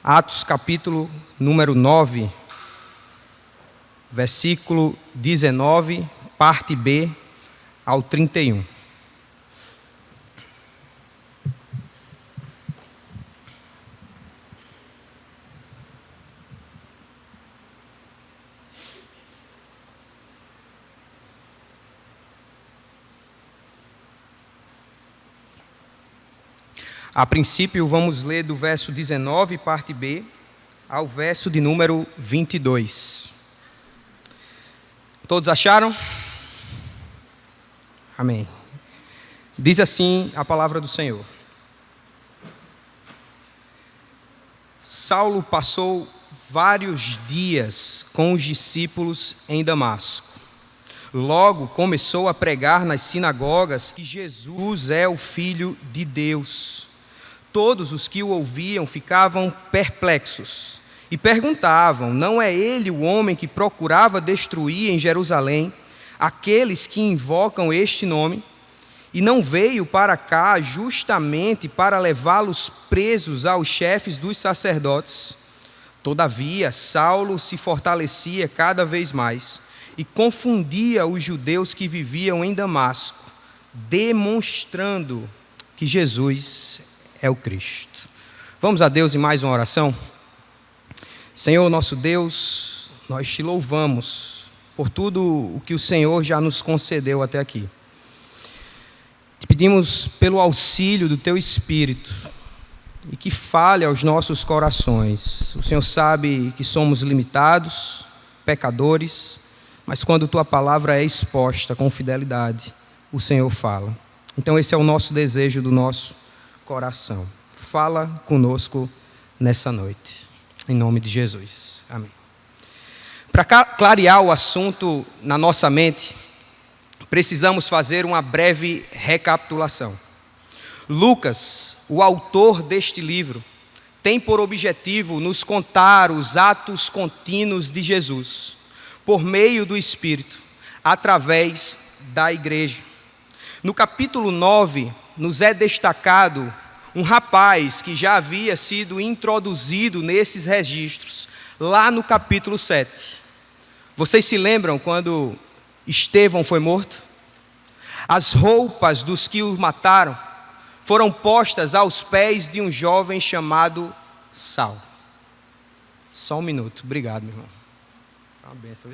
Atos capítulo número 9, versículo 19, parte B, ao 31. A princípio, vamos ler do verso 19, parte B, ao verso de número 22. Todos acharam? Amém. Diz assim a palavra do Senhor. Saulo passou vários dias com os discípulos em Damasco. Logo começou a pregar nas sinagogas que Jesus é o Filho de Deus. Todos os que o ouviam ficavam perplexos e perguntavam: não é ele o homem que procurava destruir em Jerusalém aqueles que invocam este nome? E não veio para cá justamente para levá-los presos aos chefes dos sacerdotes? Todavia, Saulo se fortalecia cada vez mais e confundia os judeus que viviam em Damasco, demonstrando que Jesus é o Cristo. Vamos a Deus em mais uma oração? Senhor nosso Deus, nós te louvamos por tudo o que o Senhor já nos concedeu até aqui. Te pedimos pelo auxílio do Teu Espírito e que fale aos nossos corações. O Senhor sabe que somos limitados, pecadores, mas quando Tua palavra é exposta com fidelidade, o Senhor fala. Então esse é o nosso desejo do nosso coração. Fala conosco nessa noite, em nome de Jesus. Amém. Para clarear o assunto na nossa mente, precisamos fazer uma breve recapitulação. Lucas, o autor deste livro, tem por objetivo nos contar os atos contínuos de Jesus, por meio do Espírito, através da igreja. No capítulo 9, nos é destacado um rapaz que já havia sido introduzido nesses registros, lá no capítulo 7. Vocês se lembram quando Estevão foi morto? As roupas dos que o mataram foram postas aos pés de um jovem chamado Saulo. Só um minuto, obrigado, meu irmão. Uma benção.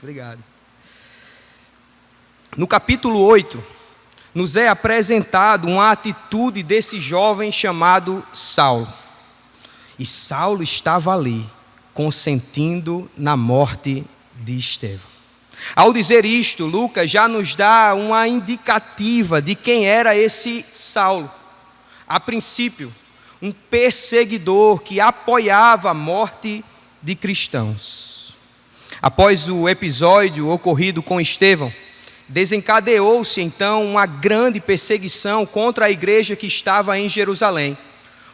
Obrigado. No capítulo 8, nos é apresentado uma atitude desse jovem chamado Saulo. E Saulo estava ali, consentindo na morte de Estevão. Ao dizer isto, Lucas já nos dá uma indicativa de quem era esse Saulo. A princípio, um perseguidor que apoiava a morte de cristãos. Após o episódio ocorrido com Estevão, desencadeou-se então uma grande perseguição contra a igreja que estava em Jerusalém.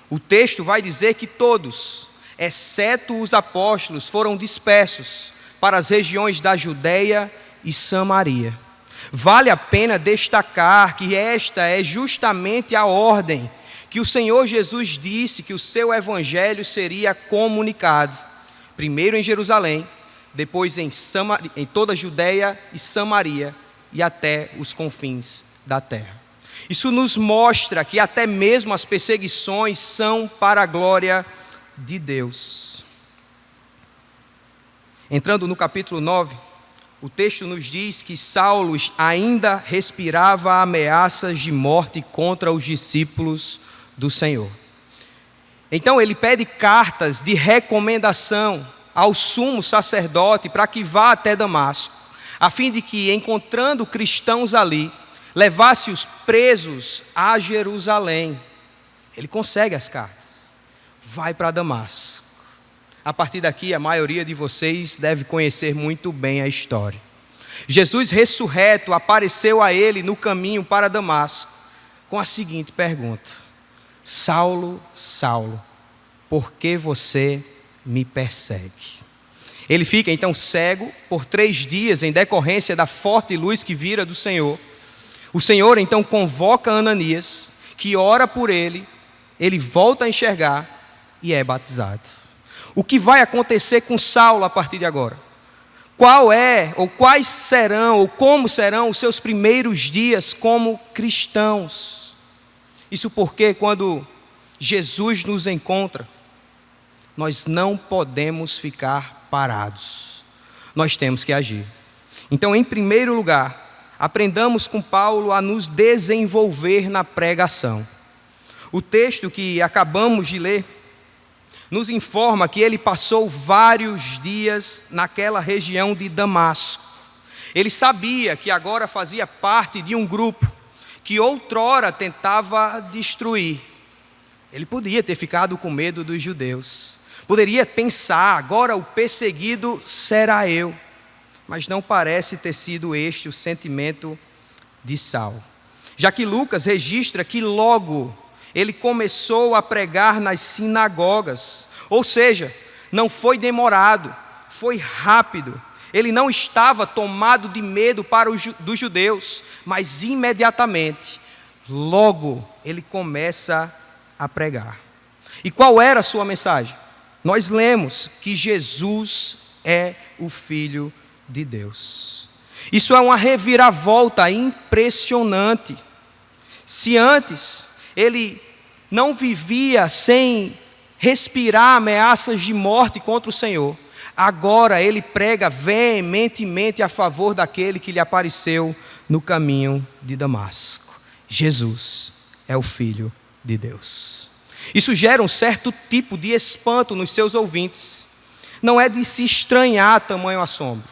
O texto vai dizer que todos, exceto os apóstolos, foram dispersos para as regiões da Judeia e Samaria. Vale a pena destacar que esta é justamente a ordem que o Senhor Jesus disse que o seu evangelho seria comunicado. Primeiro em Jerusalém, depois em toda a Judeia e Samaria, e até os confins da terra. Isso nos mostra que até mesmo as perseguições são para a glória de Deus. Entrando no capítulo 9, o texto nos diz que Saulo ainda respirava ameaças de morte contra os discípulos do Senhor. Então ele pede cartas de recomendação ao sumo sacerdote para que vá até Damasco, a fim de que, encontrando cristãos ali, levasse os presos a Jerusalém. Ele consegue as cartas, vai para Damasco. A partir daqui, a maioria de vocês deve conhecer muito bem a história. Jesus ressurreto apareceu a ele no caminho para Damasco, com a seguinte pergunta: Saulo, Saulo, por que você me persegue? Ele fica então cego por 3 dias em decorrência da forte luz que vira do Senhor. O Senhor então convoca Ananias, que ora por ele, ele volta a enxergar e é batizado. O que vai acontecer com Saulo a partir de agora? Qual é, ou quais serão, ou como serão os seus primeiros dias como cristãos? Isso porque quando Jesus nos encontra, nós não podemos ficar parados. Nós temos que agir. Então, em primeiro lugar, aprendamos com Paulo a nos desenvolver na pregação. O texto que acabamos de ler nos informa que ele passou vários dias naquela região de Damasco. Ele sabia que agora fazia parte de um grupo que outrora tentava destruir. Ele podia ter ficado com medo dos judeus. Poderia pensar, agora o perseguido será eu. Mas não parece ter sido este o sentimento de Saulo. Já que Lucas registra que logo ele começou a pregar nas sinagogas. Ou seja, não foi demorado, foi rápido. Ele não estava tomado de medo dos judeus, mas imediatamente, logo, ele começa a pregar. E qual era a sua mensagem? Nós lemos que Jesus é o Filho de Deus. Isso é uma reviravolta impressionante. Se antes ele não vivia sem respirar ameaças de morte contra o Senhor, agora ele prega veementemente a favor daquele que lhe apareceu no caminho de Damasco. Jesus é o Filho de Deus. Isso gera um certo tipo de espanto nos seus ouvintes. Não é de se estranhar tamanho assombro.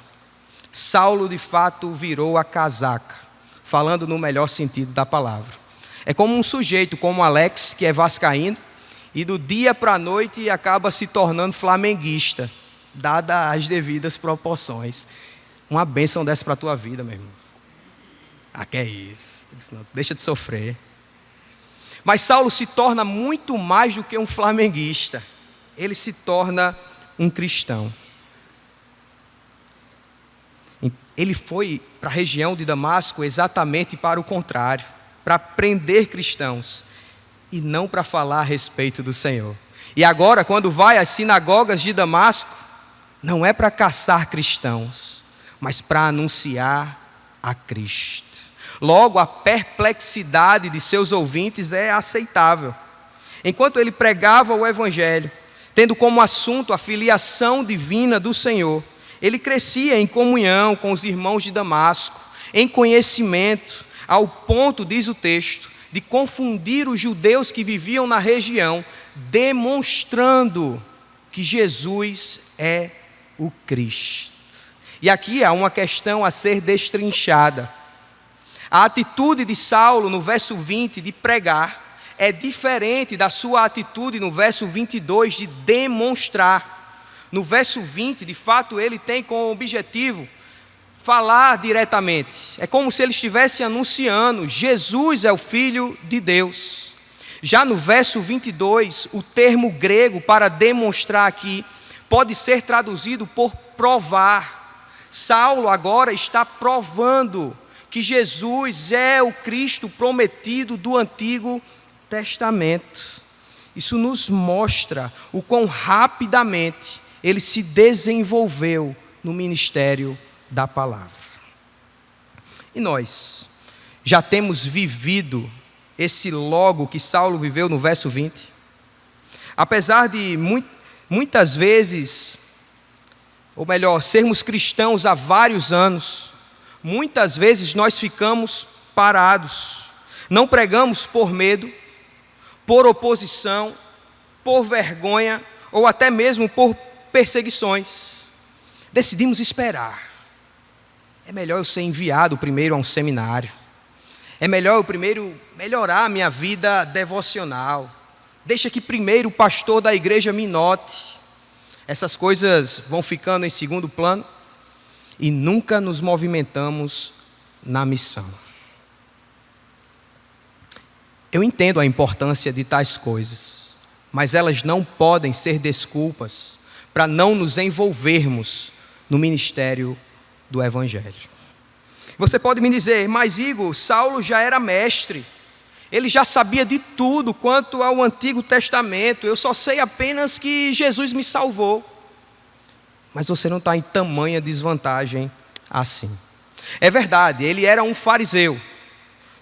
Saulo de fato virou a casaca, falando no melhor sentido da palavra. É como um sujeito como Alex, que é vascaíno, e do dia para a noite acaba se tornando flamenguista, dada as devidas proporções. Uma bênção dessa para a tua vida, meu irmão. Que é isso? Deixa de sofrer. Mas Saulo se torna muito mais do que um flamenguista. Ele se torna um cristão. Ele foi para a região de Damasco exatamente para o contrário, para prender cristãos e não para falar a respeito do Senhor. E agora, quando vai às sinagogas de Damasco, não é para caçar cristãos, mas para anunciar a Cristo. Logo, a perplexidade de seus ouvintes é aceitável. Enquanto ele pregava o Evangelho, tendo como assunto a filiação divina do Senhor, ele crescia em comunhão com os irmãos de Damasco, em conhecimento, ao ponto, diz o texto, de confundir os judeus que viviam na região, demonstrando que Jesus é o Cristo. E aqui há uma questão a ser destrinchada. A atitude de Saulo no verso 20 de pregar é diferente da sua atitude no verso 22 de demonstrar. No verso 20, de fato, ele tem como objetivo falar diretamente. É como se ele estivesse anunciando: Jesus é o Filho de Deus. Já no verso 22, o termo grego para demonstrar aqui pode ser traduzido por provar. Saulo agora está provando que Jesus é o Cristo prometido do Antigo Testamento. Isso nos mostra o quão rapidamente ele se desenvolveu no ministério da palavra. E nós já temos vivido esse logo que Saulo viveu no verso 20? Apesar de muitas vezes, ou melhor, sermos cristãos há vários anos, muitas vezes nós ficamos parados, não pregamos por medo, por oposição, por vergonha ou até mesmo por perseguições. Decidimos esperar. É melhor eu ser enviado primeiro a um seminário. É melhor eu primeiro melhorar a minha vida devocional. Deixa que primeiro o pastor da igreja me note. Essas coisas vão ficando em segundo plano e nunca nos movimentamos na missão. Eu entendo a importância de tais coisas, mas elas não podem ser desculpas para não nos envolvermos no ministério do Evangelho. Você pode me dizer: mas Igor, Saulo já era mestre, Ele já sabia de tudo quanto ao Antigo Testamento. Eu só sei apenas que Jesus me salvou. Mas você não está em tamanha desvantagem assim. É verdade, ele era um fariseu,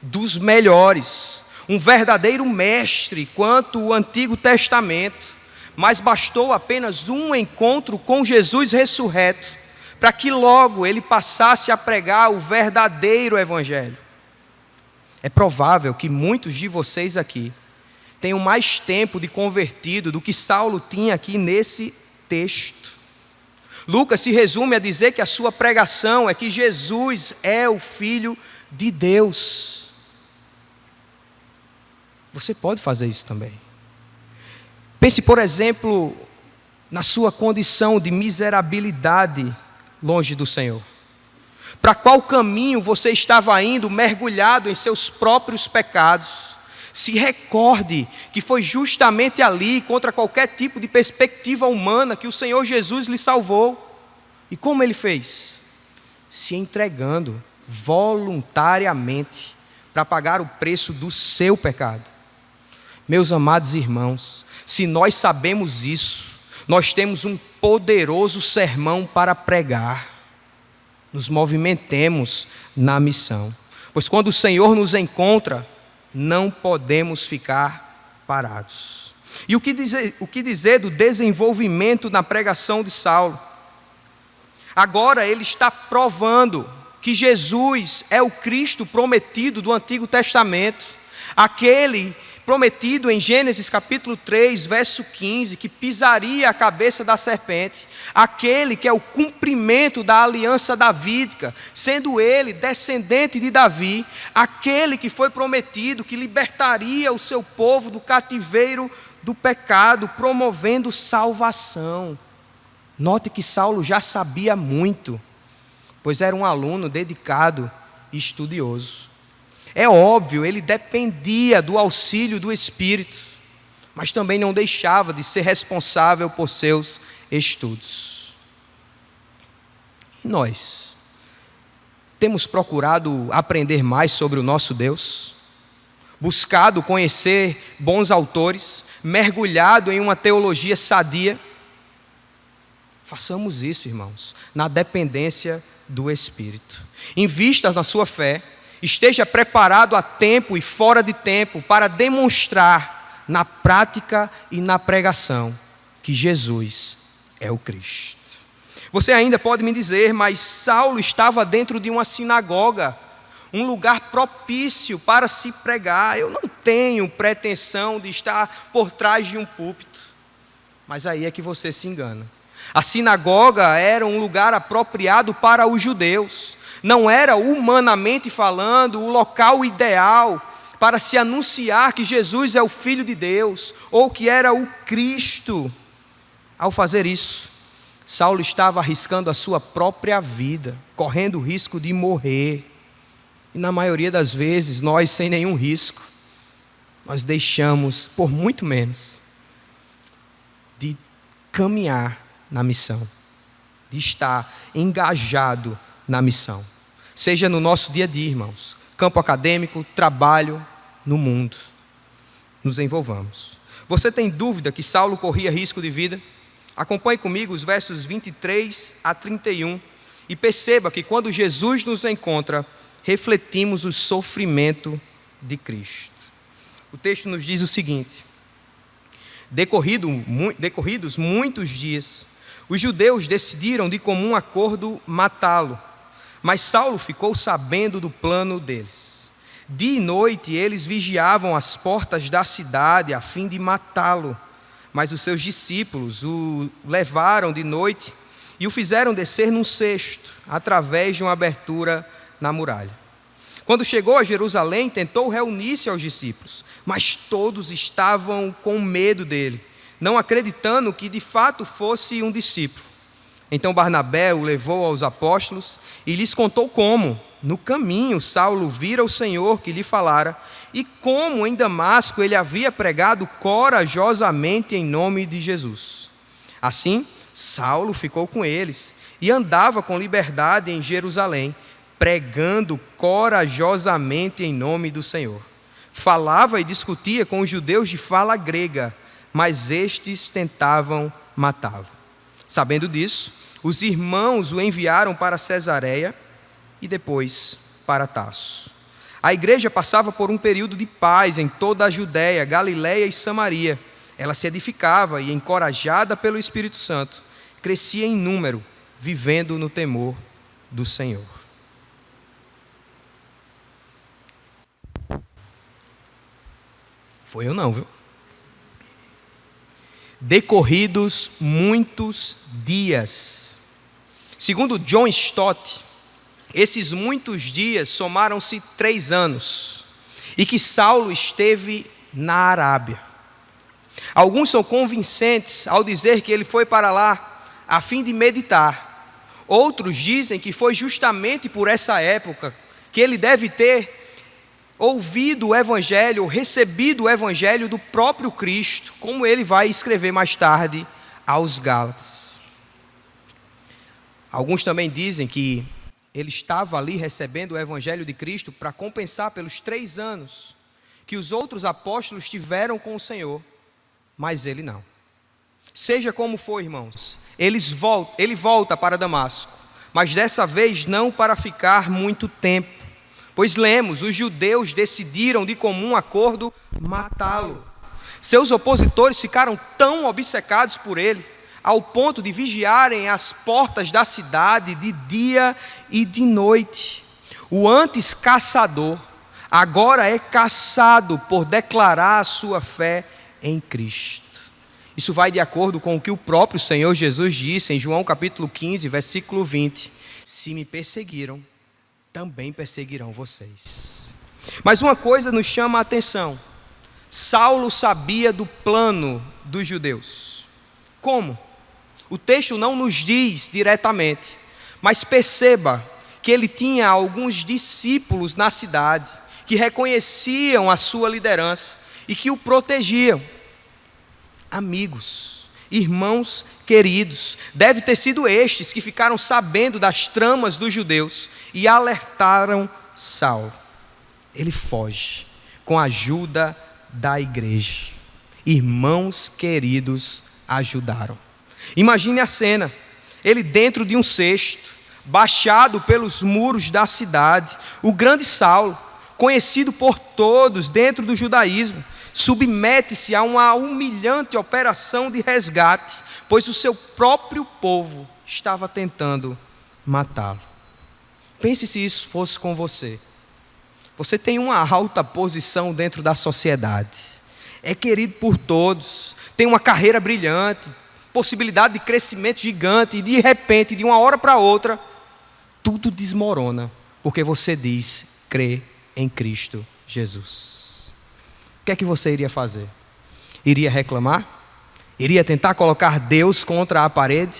dos melhores, um verdadeiro mestre quanto o Antigo Testamento, mas bastou apenas um encontro com Jesus ressurreto, para que logo ele passasse a pregar o verdadeiro Evangelho. É provável que muitos de vocês aqui tenham mais tempo de convertido do que Saulo tinha aqui nesse texto. Lucas se resume a dizer que a sua pregação é que Jesus é o Filho de Deus. Você pode fazer isso também. Pense, por exemplo, na sua condição de miserabilidade longe do Senhor. Para qual caminho você estava indo, mergulhado em seus próprios pecados? Se recorde que foi justamente ali, contra qualquer tipo de perspectiva humana, que o Senhor Jesus lhe salvou. E como ele fez? Se entregando voluntariamente para pagar o preço do seu pecado. Meus amados irmãos, se nós sabemos isso, nós temos um poderoso sermão para pregar. Nos movimentemos na missão, pois quando o Senhor nos encontra, não podemos ficar parados. E o que dizer do desenvolvimento na pregação de Saulo? Agora ele está provando que Jesus é o Cristo prometido do Antigo Testamento, aquele prometido em Gênesis capítulo 3, verso 15, que pisaria a cabeça da serpente, aquele que é o cumprimento da aliança davídica, sendo ele descendente de Davi, aquele que foi prometido que libertaria o seu povo do cativeiro do pecado, promovendo salvação. Note que Saulo já sabia muito, pois era um aluno dedicado e estudioso. É óbvio, ele dependia do auxílio do Espírito, mas também não deixava de ser responsável por seus estudos. E nós temos procurado aprender mais sobre o nosso Deus, buscado conhecer bons autores, mergulhado em uma teologia sadia. Façamos isso, irmãos, na dependência do Espírito. Invista na sua fé, esteja preparado a tempo e fora de tempo para demonstrar na prática e na pregação que Jesus é o Cristo. Você ainda pode me dizer, mas Saulo estava dentro de uma sinagoga, um lugar propício para se pregar. Eu não tenho pretensão de estar por trás de um púlpito. Mas aí é que você se engana. A sinagoga era um lugar apropriado para os judeus. Não era, humanamente falando, o local ideal para se anunciar que Jesus é o Filho de Deus, ou que era o Cristo. Ao fazer isso, Saulo estava arriscando a sua própria vida, correndo o risco de morrer. E na maioria das vezes, nós sem nenhum risco, nós deixamos, por muito menos, de caminhar na missão, de estar engajado na missão, seja no nosso dia a dia, irmãos, campo acadêmico, trabalho, no mundo, nos envolvamos. Você tem dúvida que Saulo corria risco de vida? Acompanhe comigo os versos 23 a 31 e perceba que quando Jesus nos encontra, refletimos o sofrimento de Cristo. O texto nos diz o seguinte: decorridos muitos dias, os judeus decidiram de comum acordo matá-lo, mas Saulo ficou sabendo do plano deles. Dia e noite eles vigiavam as portas da cidade a fim de matá-lo, mas os seus discípulos o levaram de noite e o fizeram descer num cesto, através de uma abertura na muralha. Quando chegou a Jerusalém, tentou reunir-se aos discípulos, mas todos estavam com medo dele, não acreditando que de fato fosse um discípulo. Então Barnabé o levou aos apóstolos e lhes contou como, no caminho, Saulo vira o Senhor que lhe falara, e como em Damasco ele havia pregado corajosamente em nome de Jesus. Assim, Saulo ficou com eles e andava com liberdade em Jerusalém, pregando corajosamente em nome do Senhor. falava e discutia com os judeus de fala grega, mas estes tentavam matá-lo. Sabendo disso, os irmãos o enviaram para Cesareia e depois para Tarso. A igreja passava por um período de paz em toda a Judéia, Galiléia e Samaria. Ela se edificava e, encorajada pelo Espírito Santo, crescia em número, vivendo no temor do Senhor. Foi eu não, viu? Decorridos muitos dias. Segundo John Stott, esses muitos dias somaram-se 3 anos, e que Saulo esteve na Arábia. Alguns são convincentes ao dizer que ele foi para lá a fim de meditar. Outros dizem que foi justamente por essa época que ele deve ter ouvido o Evangelho, ou recebido o Evangelho do próprio Cristo, como ele vai escrever mais tarde aos Gálatas. Alguns também dizem que ele estava ali recebendo o Evangelho de Cristo para compensar pelos 3 anos que os outros apóstolos tiveram com o Senhor, mas ele não. Seja como for, irmãos, ele volta para Damasco, mas dessa vez não para ficar muito tempo. Pois lemos, os judeus decidiram de comum acordo matá-lo. Seus opositores ficaram tão obcecados por ele, ao ponto de vigiarem as portas da cidade de dia e de noite. O antes caçador agora é caçado por declarar a sua fé em Cristo. Isso vai de acordo com o que o próprio Senhor Jesus disse em João capítulo 15, versículo 20. Se me perseguiram, também perseguirão vocês. Mas uma coisa nos chama a atenção. Saulo sabia do plano dos judeus. Como? O texto não nos diz diretamente, mas perceba que ele tinha alguns discípulos na cidade que reconheciam a sua liderança e que o protegiam. Amigos, irmãos queridos, deve ter sido estes que ficaram sabendo das tramas dos judeus e alertaram Saulo. Ele foge com a ajuda da igreja. Irmãos queridos ajudaram. Imagine a cena, ele dentro de um cesto, baixado pelos muros da cidade, o grande Saulo, conhecido por todos dentro do judaísmo, submete-se a uma humilhante operação de resgate, pois o seu próprio povo estava tentando matá-lo. Pense se isso fosse com você. Você tem uma alta posição dentro da sociedade, é querido por todos, tem uma carreira brilhante, possibilidade de crescimento gigante, e de repente, de uma hora para outra, tudo desmorona, porque você diz, crê em Cristo Jesus. O que é que você iria fazer? Iria reclamar? Iria tentar colocar Deus contra a parede?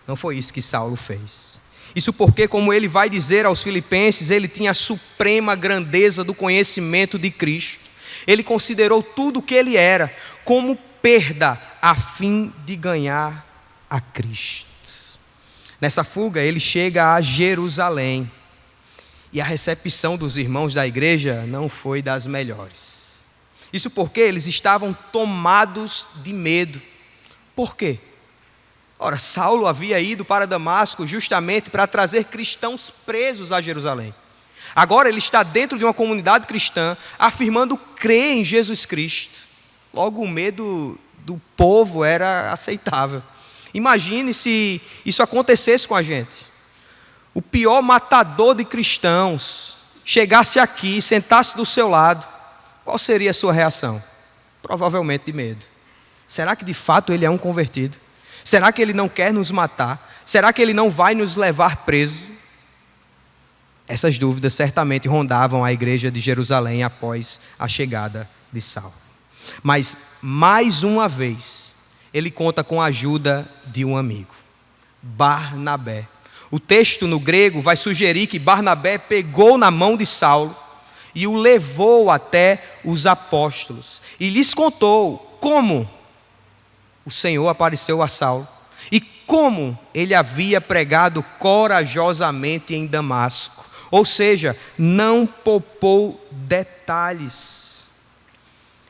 Não foi isso que Saulo fez. Isso porque, como ele vai dizer aos filipenses, ele tinha a suprema grandeza do conhecimento de Cristo. Ele considerou tudo o que ele era como perda a fim de ganhar a Cristo. Nessa fuga ele chega a Jerusalém e a recepção dos irmãos da igreja não foi das melhores. Isso porque eles estavam tomados de medo. Por quê? Ora, Saulo havia ido para Damasco justamente para trazer cristãos presos a Jerusalém. Agora ele está dentro de uma comunidade cristã, afirmando crer em Jesus Cristo. Logo, o medo do povo era aceitável. Imagine se isso acontecesse com a gente. O pior matador de cristãos chegasse aqui, sentasse do seu lado. Qual seria a sua reação? Provavelmente de medo. Será que de fato ele é um convertido? Será que ele não quer nos matar? Será que ele não vai nos levar presos? Essas dúvidas certamente rondavam a igreja de Jerusalém após a chegada de Saulo. Mas, mais uma vez, ele conta com a ajuda de um amigo, Barnabé. O texto no grego vai sugerir que Barnabé pegou na mão de Saulo e o levou até os apóstolos e lhes contou como o Senhor apareceu a Saulo e como ele havia pregado corajosamente em Damasco, Ou seja, não poupou detalhes.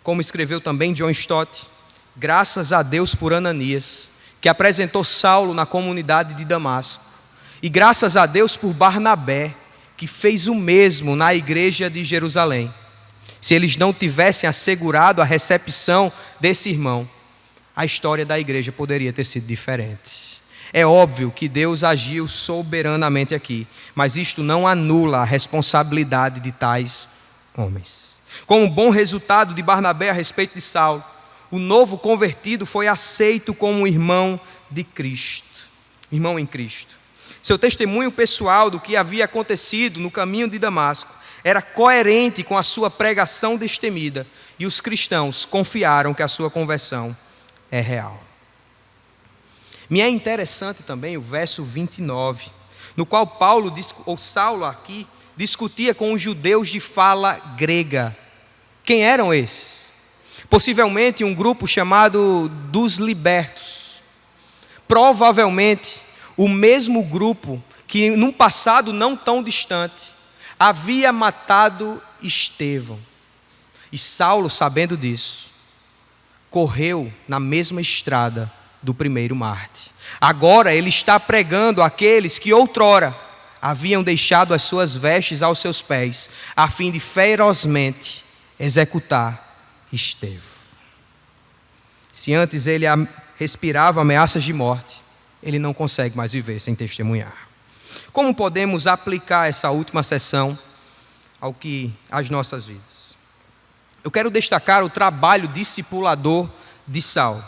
Como escreveu também John Stott, graças a Deus por Ananias, que apresentou Saulo na comunidade de Damasco. E graças a Deus por Barnabé, que fez o mesmo na igreja de Jerusalém. Se eles não tivessem assegurado a recepção desse irmão, a história da igreja poderia ter sido diferente. É óbvio que Deus agiu soberanamente aqui, mas isto não anula a responsabilidade de tais homens. Como bom resultado de Barnabé a respeito de Saulo, o novo convertido foi aceito como irmão de Cristo, irmão em Cristo. Seu testemunho pessoal do que havia acontecido no caminho de Damasco era coerente com a sua pregação destemida, e os cristãos confiaram que a sua conversão é real. Me é interessante também o verso 29, no qual Saulo aqui discutia com os judeus de fala grega. Quem eram esses? Possivelmente um grupo chamado dos libertos. Provavelmente o mesmo grupo que num passado não tão distante havia matado Estevão. E Saulo, sabendo disso, correu na mesma estrada do primeiro Marte. Agora ele está pregando àqueles que outrora haviam deixado as suas vestes aos seus pés, a fim de ferozmente executar Estevão. Se antes ele respirava ameaças de morte, ele não consegue mais viver sem testemunhar. Como podemos aplicar essa última sessão às nossas vidas? Eu quero destacar o trabalho discipulador de Saulo.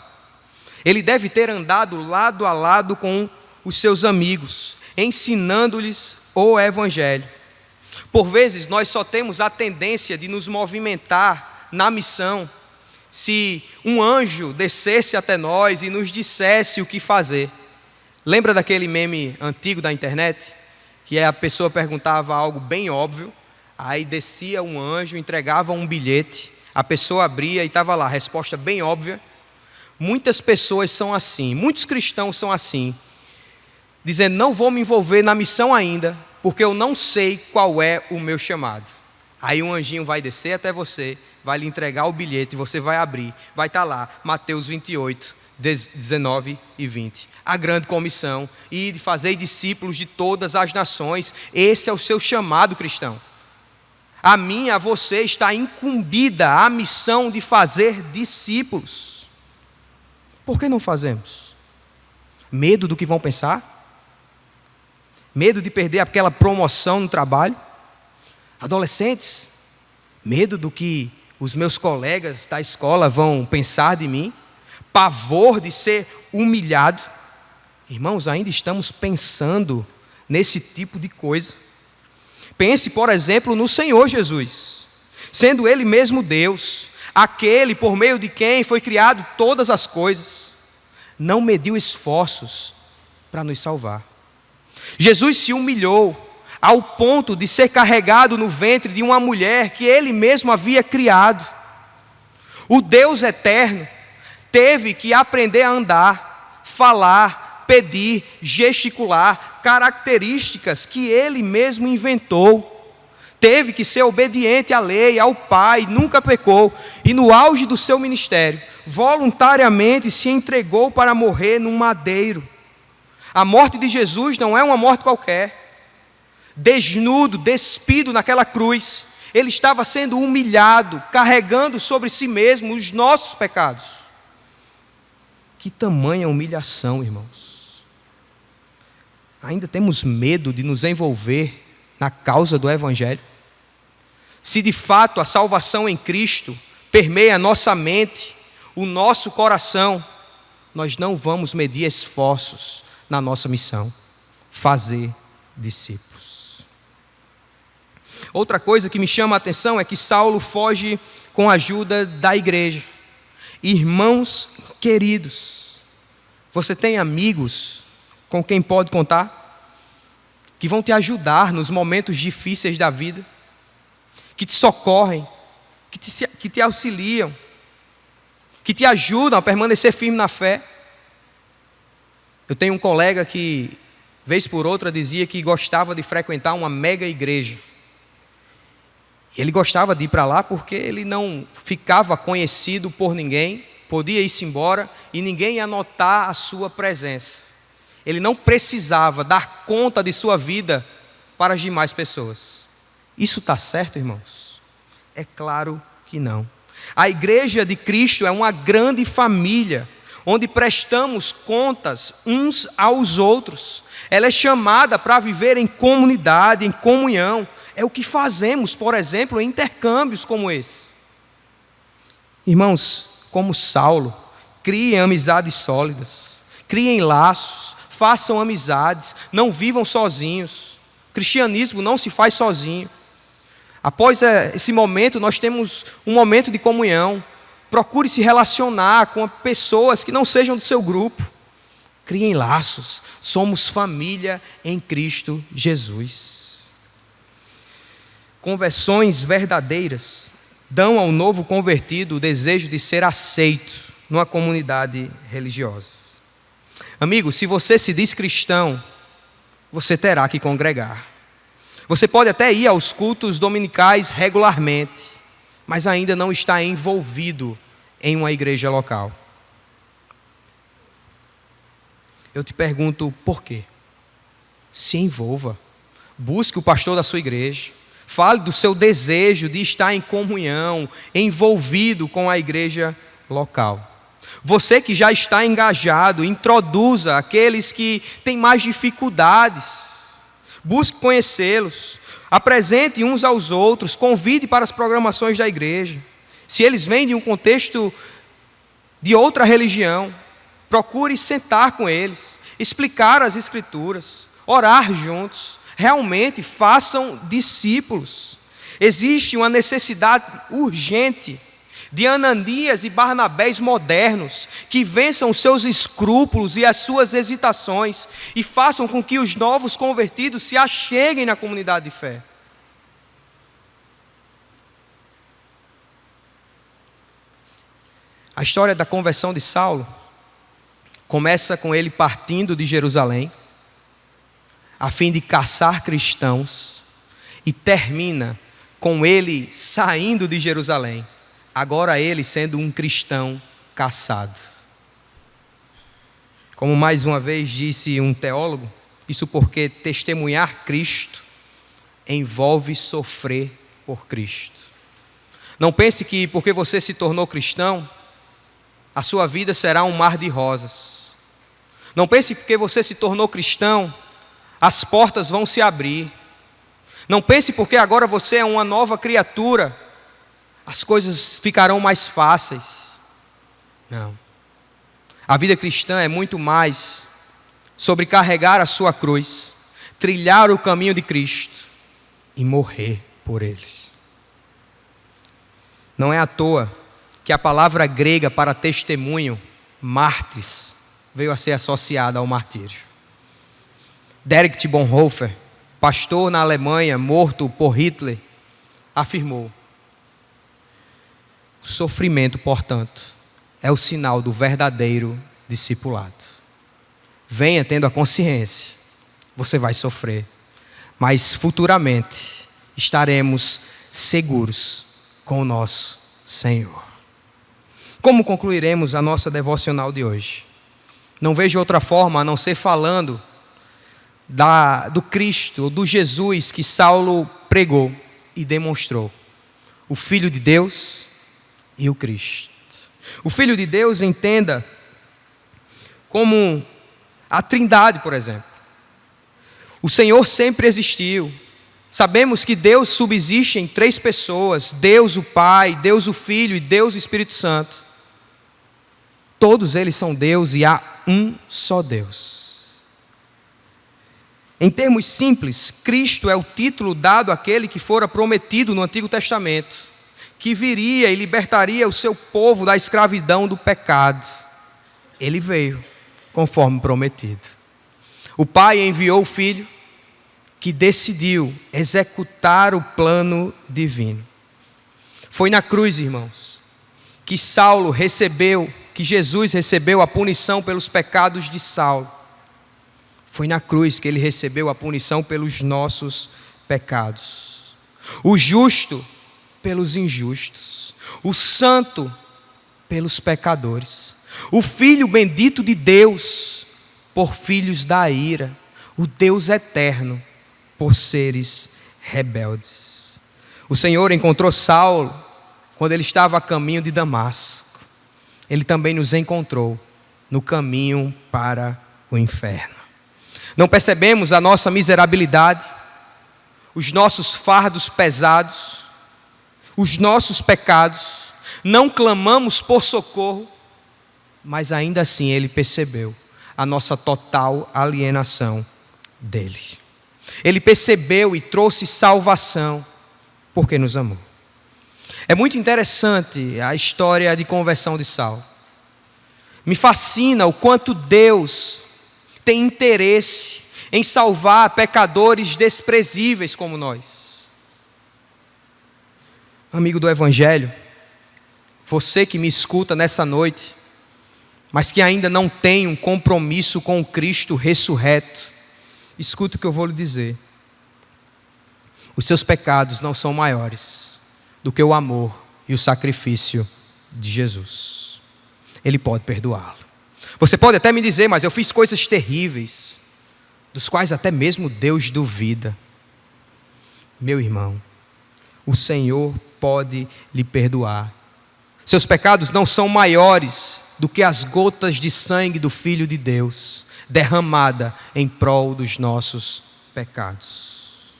Ele deve ter andado lado a lado com os seus amigos, ensinando-lhes o Evangelho. Por vezes nós só temos a tendência de nos movimentar na missão se um anjo descesse até nós e nos dissesse o que fazer. Lembra daquele meme antigo da internet? Que a pessoa perguntava algo bem óbvio, aí descia um anjo, entregava um bilhete, a pessoa abria e estava lá, a resposta bem óbvia. Muitas pessoas são assim, muitos cristãos são assim, dizendo: não vou me envolver na missão ainda, porque eu não sei qual é o meu chamado. Aí um anjinho vai descer até você, vai lhe entregar o bilhete, você vai abrir, vai estar lá, Mateus 28, 19 e 20. A grande comissão, e de fazer discípulos de todas as nações. Esse é o seu chamado, cristão. A mim, a você está incumbida a missão de fazer discípulos. Por que não fazemos? Medo do que vão pensar? Medo de perder aquela promoção no trabalho? Adolescentes, medo do que os meus colegas da escola vão pensar de mim? Pavor de ser humilhado? Irmãos, ainda estamos pensando nesse tipo de coisa. Pense, por exemplo, no Senhor Jesus, sendo Ele mesmo Deus, aquele por meio de quem foi criado todas as coisas, não mediu esforços para nos salvar. Jesus se humilhou ao ponto de ser carregado no ventre de uma mulher que Ele mesmo havia criado. O Deus eterno teve que aprender a andar, falar, pedir, gesticular, características que Ele mesmo inventou. Teve que ser obediente à lei, ao Pai, nunca pecou. E no auge do seu ministério, voluntariamente se entregou para morrer num madeiro. A morte de Jesus não é uma morte qualquer. Desnudo, despido naquela cruz, Ele estava sendo humilhado, carregando sobre si mesmo os nossos pecados. Que tamanha humilhação, irmãos. Ainda temos medo de nos envolver na causa do Evangelho? Se de fato a salvação em Cristo permeia a nossa mente, o nosso coração, nós não vamos medir esforços na nossa missão, fazer discípulos. Outra coisa que me chama a atenção é que Saulo foge com a ajuda da igreja. Irmãos queridos, você tem amigos com quem pode contar? Que vão te ajudar nos momentos difíceis da vida, que te socorrem, que te auxiliam, que te ajudam a permanecer firme na fé. Eu tenho um colega que vez por outra dizia que gostava de frequentar uma mega igreja. Ele gostava de ir para lá porque ele não ficava conhecido por ninguém, podia ir-se embora e ninguém ia notar a sua presença. Ele não precisava dar conta de sua vida para as demais pessoas. Isso está certo, irmãos? É claro que não. A igreja de Cristo é uma grande família, onde prestamos contas uns aos outros. Ela é chamada para viver em comunidade, em comunhão. É o que fazemos, por exemplo, em intercâmbios como esse. Irmãos, como Saulo, criem amizades sólidas, criem laços, façam amizades, não vivam sozinhos. O cristianismo não se faz sozinho. Após esse momento, nós temos um momento de comunhão. Procure se relacionar com pessoas que não sejam do seu grupo. Criem laços. Somos família em Cristo Jesus. Conversões verdadeiras dão ao novo convertido o desejo de ser aceito numa comunidade religiosa. Amigo, se você se diz cristão, você terá que congregar. Você pode até ir aos cultos dominicais regularmente, mas ainda não está envolvido em uma igreja local. Eu te pergunto por quê? Se envolva. Busque o pastor da sua igreja. Fale do seu desejo de estar em comunhão, envolvido com a igreja local. Você que já está engajado, introduza aqueles que têm mais dificuldades. Busque conhecê-los. Apresente uns aos outros. Convide para as programações da igreja. Se eles vêm de um contexto de outra religião, procure sentar com eles, explicar as Escrituras, orar juntos. Realmente façam discípulos. Existe uma necessidade urgente de Ananias e Barnabés modernos, que vençam os seus escrúpulos e as suas hesitações e façam com que os novos convertidos se acheguem na comunidade de fé. A história da conversão de Saulo começa com ele partindo de Jerusalém, a fim de caçar cristãos, e termina com ele saindo de Jerusalém, agora ele sendo um cristão caçado. Como mais uma vez disse um teólogo, isso porque testemunhar Cristo envolve sofrer por Cristo. Não pense que porque você se tornou cristão, a sua vida será um mar de rosas. Não pense que porque você se tornou cristão, as portas vão se abrir. Não pense porque agora você é uma nova criatura, as coisas ficarão mais fáceis. Não. A vida cristã é muito mais sobre carregar a sua cruz, trilhar o caminho de Cristo e morrer por eles. Não é à toa que a palavra grega para testemunho, mártires, veio a ser associada ao martírio. Dietrich Bonhoeffer, pastor na Alemanha, morto por Hitler, afirmou: o sofrimento, portanto, é o sinal do verdadeiro discipulado. Venha tendo a consciência, você vai sofrer, mas futuramente estaremos seguros com o nosso Senhor. Como concluiremos a nossa devocional de hoje? Não vejo outra forma a não ser falando do Cristo, do Jesus que Saulo pregou e demonstrou. O Filho de Deus e o Cristo. O Filho de Deus, entenda como a Trindade, por exemplo. O Senhor sempre existiu. Sabemos que Deus subsiste em 3 pessoas: Deus o Pai, Deus o Filho e Deus o Espírito Santo. Todos eles são Deus e há um só Deus. Em termos simples, Cristo é o título dado àquele que fora prometido no Antigo Testamento, que viria e libertaria o seu povo da escravidão do pecado. Ele veio, conforme prometido. O Pai enviou o Filho, que decidiu executar o plano divino. Foi na cruz, irmãos, que Jesus recebeu a punição pelos pecados de Saulo. Foi na cruz que ele recebeu a punição pelos nossos pecados. O justo pelos injustos. O santo pelos pecadores. O Filho bendito de Deus por filhos da ira. O Deus eterno por seres rebeldes. O Senhor encontrou Saulo quando ele estava a caminho de Damasco. Ele também nos encontrou no caminho para o inferno. Não percebemos a nossa miserabilidade, os nossos fardos pesados, os nossos pecados, não clamamos por socorro, mas ainda assim ele percebeu a nossa total alienação dele. Ele percebeu e trouxe salvação porque nos amou. É muito interessante a história de conversão de Saulo. Me fascina o quanto Deus tem interesse em salvar pecadores desprezíveis como nós. Amigo do Evangelho, você que me escuta nessa noite, mas que ainda não tem um compromisso com o Cristo ressurreto, escuta o que eu vou lhe dizer. Os seus pecados não são maiores do que o amor e o sacrifício de Jesus. Ele pode perdoá-lo. Você pode até me dizer, mas eu fiz coisas terríveis, dos quais até mesmo Deus duvida. Meu irmão, o Senhor pode lhe perdoar. Seus pecados não são maiores do que as gotas de sangue do Filho de Deus, derramada em prol dos nossos pecados.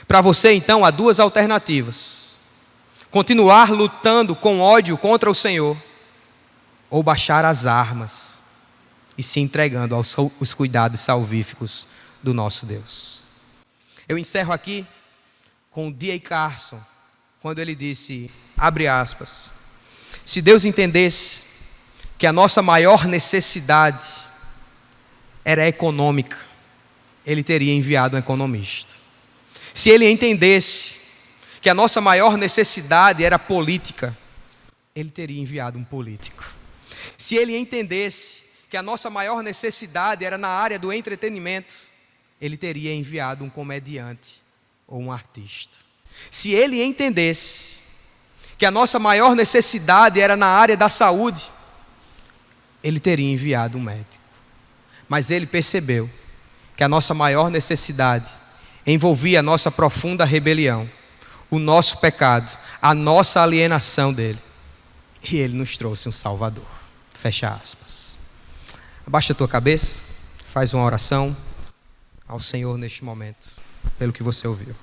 Para você, então, há duas alternativas: continuar lutando com ódio contra o Senhor, ou baixar as armas e se entregando aos cuidados salvíficos do nosso Deus. Eu encerro aqui com o D.A. Carson, quando ele disse, abre aspas, se Deus entendesse que a nossa maior necessidade era econômica, Ele teria enviado um economista. Se Ele entendesse que a nossa maior necessidade era política, Ele teria enviado um político. Se Ele entendesse que a nossa maior necessidade era na área do entretenimento, Ele teria enviado um comediante ou um artista. Se Ele entendesse que a nossa maior necessidade era na área da saúde, Ele teria enviado um médico. Mas Ele percebeu que a nossa maior necessidade envolvia a nossa profunda rebelião, o nosso pecado, a nossa alienação dEle. E Ele nos trouxe um Salvador. Fecha aspas. Abaixa a tua cabeça, faz uma oração ao Senhor neste momento, pelo que você ouviu.